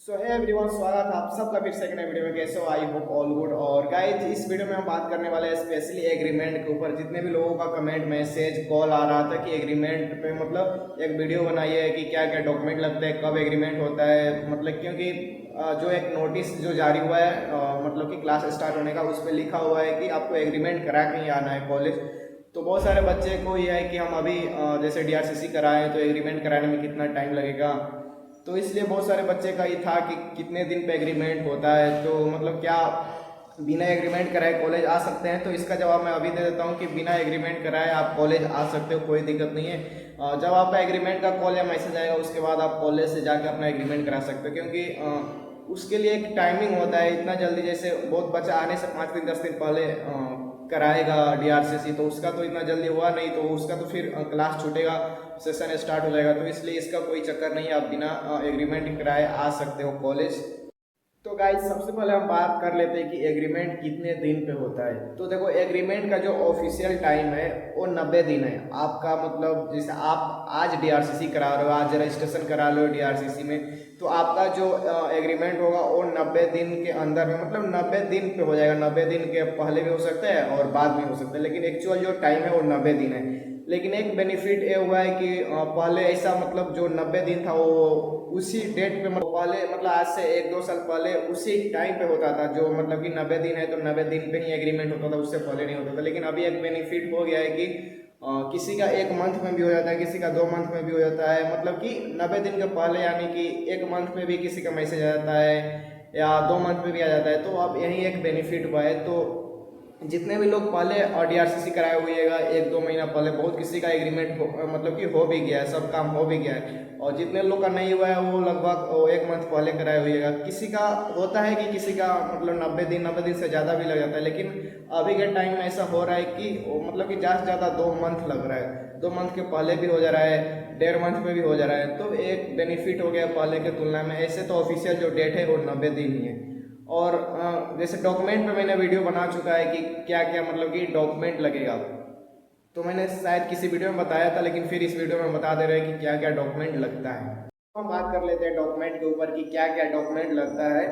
सो है एवरीवन, स्वागत है आप सबका फिर से एक नए वीडियो में। कैसे हो? I hope all good. और गाइज, इस वीडियो में हम बात करने वाले हैं स्पेशली एग्रीमेंट के ऊपर। जितने भी लोगों का कमेंट, मैसेज, कॉल आ रहा था कि एग्रीमेंट पे मतलब एक वीडियो बनाइए कि क्या क्या डॉक्यूमेंट लगते हैं, कब एग्रीमेंट होता है। मतलब क्योंकि जो एक नोटिस जो जारी हुआ है मतलब कि क्लास स्टार्ट होने का, उस पर लिखा हुआ है कि आपको एग्रीमेंट करा के ही आना है कॉलेज। तो बहुत सारे बच्चे को ये है कि हम अभी जैसे डीआरसीसी कराएं तो एग्रीमेंट कराने में कितना टाइम लगेगा। तो इसलिए बहुत सारे बच्चे का ये था कि कितने दिन पे एग्रीमेंट होता है, तो मतलब क्या बिना एग्रीमेंट कराए कॉलेज आ सकते हैं। तो इसका जवाब मैं अभी दे देता हूँ कि बिना एग्रीमेंट कराए आप कॉलेज आ सकते हो, कोई दिक्कत नहीं है। जब आपका एग्रीमेंट का कॉल या मैसेज आएगा उसके बाद आप कॉलेज से जाकर अपना एग्रीमेंट करा सकते हो, क्योंकि उसके लिए एक टाइमिंग होता है। इतना जल्दी जैसे बहुत बच्चा आने से 5 दिन 10 दिन पहले कराएगा डीआरसीसी, तो उसका तो इतना जल्दी हुआ नहीं, तो उसका तो फिर क्लास छूटेगा, सेशन स्टार्ट हो जाएगा। तो इसलिए इसका कोई चक्कर नहीं है, आप बिना एग्रीमेंट कराए आ सकते हो कॉलेज। तो गाइस, सबसे पहले हम बात कर लेते हैं कि एग्रीमेंट कितने दिन पे होता है। तो देखो, एग्रीमेंट का जो ऑफिशियल टाइम है वो 90 दिन है। आपका मतलब जैसे आप आज डीआरसीसी करा रहे हो, आज रजिस्ट्रेशन करा लो डीआरसीसी में, तो आपका जो एग्रीमेंट होगा वो 90 दिन के अंदर में, मतलब 90 दिन पे हो जाएगा। 90 दिन के पहले भी हो सकता है और बाद में हो सकता है, लेकिन एक्चुअल जो टाइम है वो 90 दिन है। लेकिन एक बेनिफिट ये हुआ है कि पहले ऐसा मतलब जो 90 दिन था वो उसी डेट पे, मतलब पहले मतलब आज से 1-2 साल पहले उसी टाइम पे होता था। जो मतलब कि 90 दिन है तो 90 दिन पे ही एग्रीमेंट होता था, उससे पहले नहीं होता था। लेकिन अभी एक बेनिफिट हो गया है कि किसी का 1 मंथ में भी हो जाता है, किसी का 2 मंथ में भी हो जाता है। मतलब कि 90 दिन के पहले, यानी कि 1 मंथ में भी किसी का मैसेज आ जाता है या 2 मंथ में भी आ जाता है। तो अब यही एक बेनिफिट हुआ है। तो जितने भी लोग पहले डीआरसीसी कराए हुएगा 1-2 महीना पहले, बहुत किसी का एग्रीमेंट मतलब कि हो भी गया है, सब काम हो भी गया है। और जितने लोग का नहीं हुआ है वो लगभग 1 मंथ पहले कराए हुएगा। किसी का होता है कि किसी का मतलब 90 दिन से ज़्यादा भी लग जाता है, लेकिन अभी के टाइम में ऐसा हो रहा है कि मतलब कि ज़्यादा से ज़्यादा 2 मंथ लग रहा है। 2 मंथ के पहले भी हो जा रहा है, 1.5 मंथ में भी हो जा रहा है। तो एक बेनिफिट हो गया पहले के तुलना में। ऐसे तो ऑफिशियल जो डेट है वो 90 दिन ही है। और जैसे डॉक्यूमेंट पे मैंने वीडियो बना चुका है कि क्या क्या मतलब कि डॉक्यूमेंट लगेगा। तो मैंने शायद किसी वीडियो में बताया था, लेकिन फिर इस वीडियो में बता दे रहे हैं कि क्या क्या डॉक्यूमेंट लगता है। तो हम बात कर लेते हैं डॉक्यूमेंट के ऊपर कि क्या क्या डॉक्यूमेंट लगता है।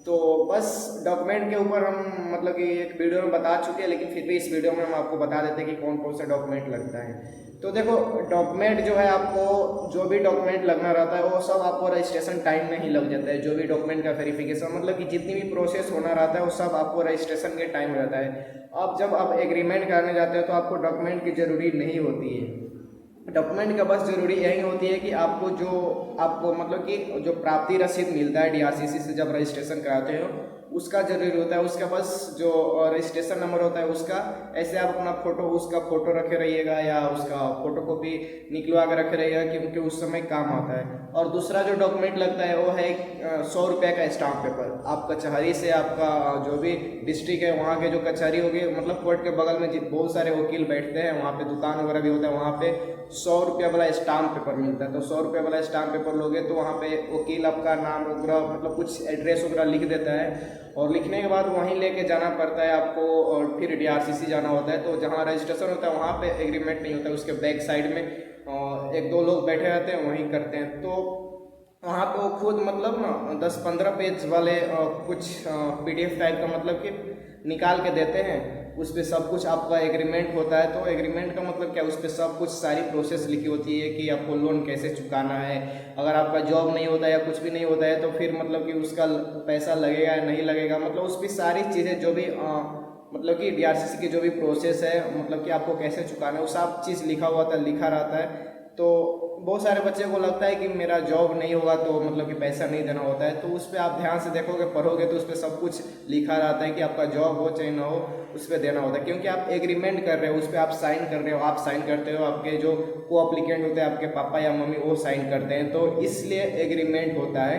तो बस डॉक्यूमेंट के ऊपर हम मतलब कि एक वीडियो में बता चुके हैं, लेकिन फिर भी इस वीडियो में हम आपको बता देते हैं कि कौन कौन सा डॉक्यूमेंट लगता है। तो देखो, डॉक्यूमेंट जो है, आपको जो भी डॉक्यूमेंट लगना रहता है वो सब आपको रजिस्ट्रेशन टाइम में ही लग जाता है। जो भी डॉक्यूमेंट का वेरिफिकेशन, मतलब कि जितनी भी प्रोसेस होना रहता है वो सब आपको रजिस्ट्रेशन के टाइम रहता है। अब जब आप एग्रीमेंट करने जाते हो तो आपको डॉक्यूमेंट की ज़रूरी नहीं होती है। डॉक्यूमेंट का बस ज़रूरी यही होती है कि आपको मतलब कि जो प्राप्ति रसीद मिलता है डीआरसीसी से जब रजिस्ट्रेशन कराते हो, उसका जरूरी होता है। उसका बस जो रजिस्ट्रेशन नंबर होता है उसका, ऐसे आप अपना फोटो, उसका फोटो रखे रहिएगा या उसका फोटो कॉपी निकलवा के रखे रहिएगा, क्योंकि उस समय काम आता है। और दूसरा जो डॉक्यूमेंट लगता है वो है 100 रुपये का स्टाम्प पेपर। आप कचहरी से, आपका जो भी डिस्ट्रिक्ट है वहाँ के जो कचहरी होगी, मतलब कोर्ट के बगल में बहुत सारे वकील बैठते हैं, वहाँ पे दुकान वगैरह भी होता है, वहाँ पे 100 रुपये वाला स्टाम्प पेपर मिलता है। तो 100 रुपये वाला स्टाम्प पेपर लोगे तो वहाँ पे वकील आपका नाम वगैरह, मतलब कुछ एड्रेस वगैरह लिख देता है। और लिखने के बाद वहीं लेके जाना पड़ता है आपको, और फिर डीआरसीसी जाना होता है। तो जहाँ रजिस्ट्रेशन होता है वहाँ पे एग्रीमेंट नहीं होता है, उसके बैक साइड में 1-2 लोग बैठे रहते हैं, वहीं करते हैं। तो वहाँ पे वो खुद मतलब ना 10-15 पेज वाले कुछ पीडीएफ टाइप का मतलब कि निकाल के देते हैं। उस पर सब कुछ आपका एग्रीमेंट होता है। तो एग्रीमेंट का मतलब क्या, उस पर सब कुछ सारी प्रोसेस लिखी होती है कि आपको लोन कैसे चुकाना है। अगर आपका जॉब नहीं होता है या कुछ भी नहीं होता है तो फिर मतलब कि उसका पैसा लगेगा या नहीं लगेगा, मतलब उस पर सारी चीज़ें जो भी मतलब कि डीआरसीसी की जो भी प्रोसेस है, मतलब कि आपको कैसे चुकाना है, वो सब चीज़ लिखा रहता है। तो बहुत सारे बच्चे को लगता है कि मेरा जॉब नहीं होगा तो मतलब कि पैसा नहीं देना होता है। तो उस पर आप ध्यान से देखोगे, पढ़ोगे, तो उस पर सब कुछ लिखा रहता है कि आपका जॉब हो चाहे ना हो, उस पर देना होता है। क्योंकि आप एग्रीमेंट कर रहे हो, उस पर आप साइन कर रहे हो, आप साइन करते हो, आपके जो को अप्लीकेंट होते हैं, आपके पापा या मम्मी, वो साइन करते हैं। तो इसलिए एग्रीमेंट होता है,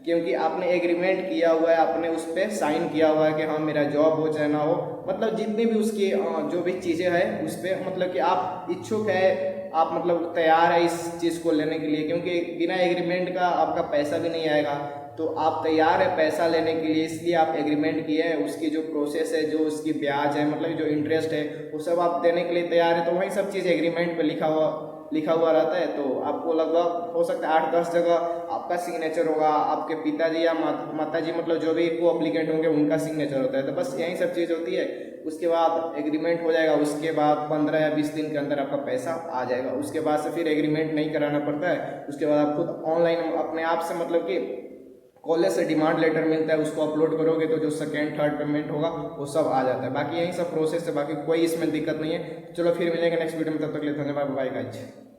क्योंकि आपने एग्रीमेंट किया हुआ है, आपने उस पर साइन किया हुआ है कि हाँ मेरा जॉब हो चाहे ना हो, मतलब जितनी भी उसकी जो भी चीज़ें हैं उस पर, मतलब कि आप इच्छुक है, आप मतलब तैयार है इस चीज़ को लेने के लिए। क्योंकि बिना एग्रीमेंट का आपका पैसा भी नहीं आएगा। तो आप तैयार है पैसा लेने के लिए, इसलिए आप एग्रीमेंट किए हैं। उसकी जो प्रोसेस है, जो उसकी ब्याज है, मतलब जो इंटरेस्ट है, वो सब आप देने के लिए तैयार है। तो वही सब चीज़ एग्रीमेंट पे लिखा हुआ रहता है। तो आपको लगभग हो सकता है 8-10 जगह आपका सिग्नेचर होगा, आपके पिताजी या माताजी, मतलब जो भी को अप्लीकेंट होंगे उनका सिग्नेचर होता है। तो बस यही सब चीज़ होती है। उसके बाद एग्रीमेंट हो जाएगा, उसके बाद 15 या 20 दिन के अंदर आपका पैसा आ जाएगा। उसके बाद से फिर एग्रीमेंट नहीं कराना पड़ता है। उसके बाद आप खुद ऑनलाइन अपने आप से, मतलब कि कॉलेज से डिमांड लेटर मिलता है, उसको अपलोड करोगे तो जो सेकेंड थर्ड पेमेंट होगा वो सब आ जाता है। बाकी यही सब प्रोसेस है, बाकी कोई इसमें दिक्कत नहीं है। चलो फिर मिलेंगे नेक्स्ट वीडियो में, तब तक के लिए धन्यवाद, बाय गाइस।